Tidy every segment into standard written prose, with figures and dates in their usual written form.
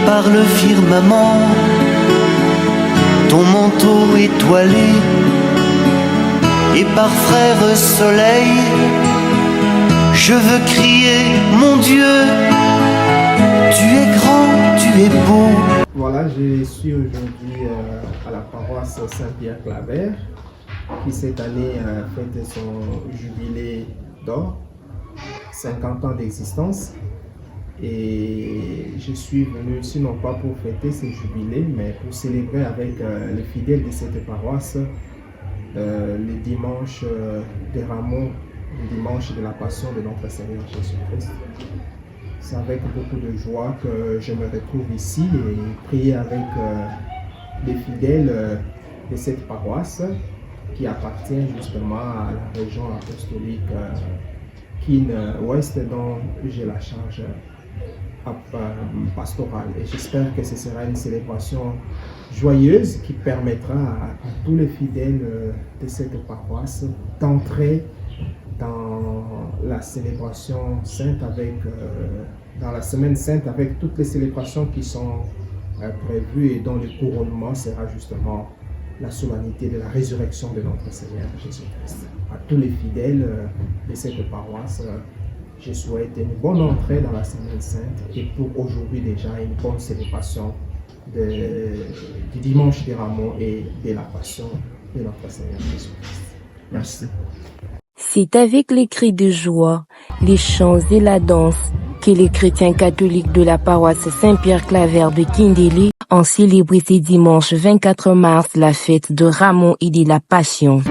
par le firmament, ton manteau étoilé, et par frère soleil, je veux crier, mon Dieu, tu es grand, tu es beau. Voilà, je suis aujourd'hui à la paroisse Saint-Pierre-Claver, qui cette année fête son jubilé d'or, 50 ans d'existence. Et je suis venu ici non pas pour fêter ce jubilé, mais pour célébrer avec les fidèles de cette paroisse le dimanche des rameaux, le dimanche de la passion de notre Seigneur Jésus-Christ. C'est avec beaucoup de joie que je me retrouve ici et prier avec les fidèles de cette paroisse qui appartient justement à la région apostolique Kin-Ouest dont j'ai la charge pastorale. Et j'espère que ce sera une célébration joyeuse qui permettra à tous les fidèles de cette paroisse d'entrer dans la célébration sainte dans la semaine sainte avec toutes les célébrations qui sont prévues et dont le couronnement sera justement la solennité de la résurrection de notre Seigneur Jésus-Christ. À tous les fidèles de cette paroisse, je souhaite une bonne entrée dans la semaine sainte et pour aujourd'hui déjà une bonne célébration du dimanche des rameaux et de la passion de notre Seigneur Jésus-Christ. Merci. C'est avec les cris de joie, les chants et la danse que les chrétiens catholiques de la paroisse Saint-Pierre-Claver de Kindély ont célébré ce dimanche 24 mars la fête de Rameaux et de la Passion.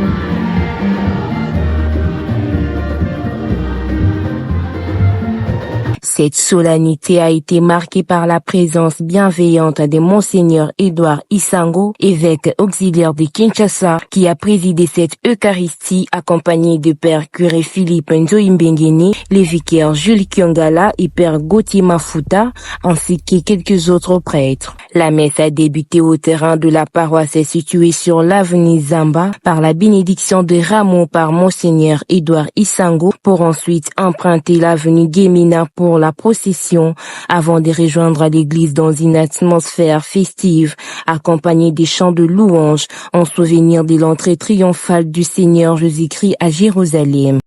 Cette solennité a été marquée par la présence bienveillante de Monseigneur Edouard Isango, évêque auxiliaire de Kinshasa, qui a présidé cette Eucharistie accompagné de Père curé Philippe Nzoimbengeni, les vicaires Jules Kiongala et Père Gauthier Mafuta, ainsi que quelques autres prêtres. La messe a débuté au terrain de la paroisse située sur l'avenue Zamba par la bénédiction de Rameaux par Monseigneur Edouard Isango pour ensuite emprunter l'avenue Guémina pour la procession avant de rejoindre l'église dans une atmosphère festive accompagnée des chants de louanges en souvenir de l'entrée triomphale du Seigneur Jésus-Christ à Jérusalem.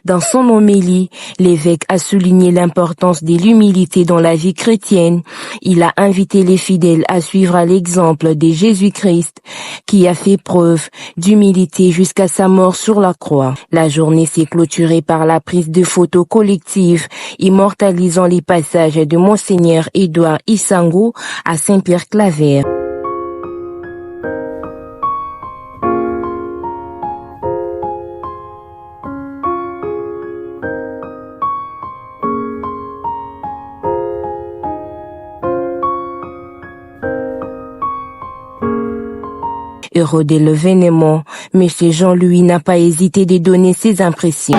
Dans son homélie, l'évêque a souligné l'importance de l'humilité dans la vie chrétienne. Il a invité les fidèles à suivre l'exemple de Jésus-Christ, qui a fait preuve d'humilité jusqu'à sa mort sur la croix. La journée s'est clôturée par la prise de photos collectives, immortalisant les passages de Monseigneur Edouard Isango à Saint-Pierre-Claver. Heureux de l'événement, M. Jean-Louis n'a pas hésité de donner ses impressions.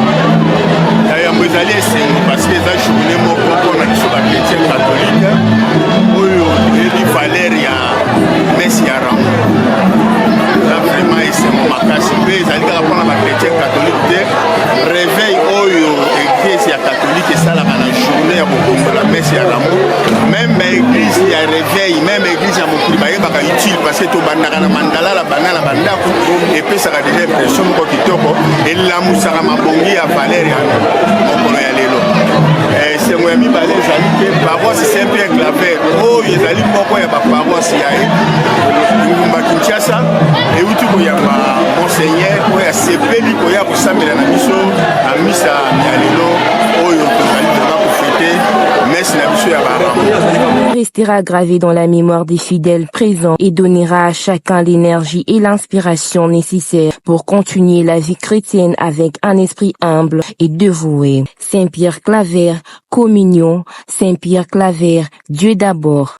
Même église il y a réveil, même église à mon prix utile parce que tout bandaka na mandala la banana bandako et puis ça a déjà impression ko kitoko et la musaka mabongi ya Valéria mokolo ya lelo c'est moi mi balé zali ke paroisse Saint-Pierre-Claver oh yezali moko ya ba paroisse ya ngumba Kinshasa et uti ko ya Monseigneur ko ya sepeli ko ya kusamela na biso na misa ya lelo oyo tozali vraiment fêter. Restera gravé dans la mémoire des fidèles présents et donnera à chacun l'énergie et l'inspiration nécessaires pour continuer la vie chrétienne avec un esprit humble et dévoué. Saint-Pierre-Claver, communion, Saint-Pierre-Claver, Dieu d'abord.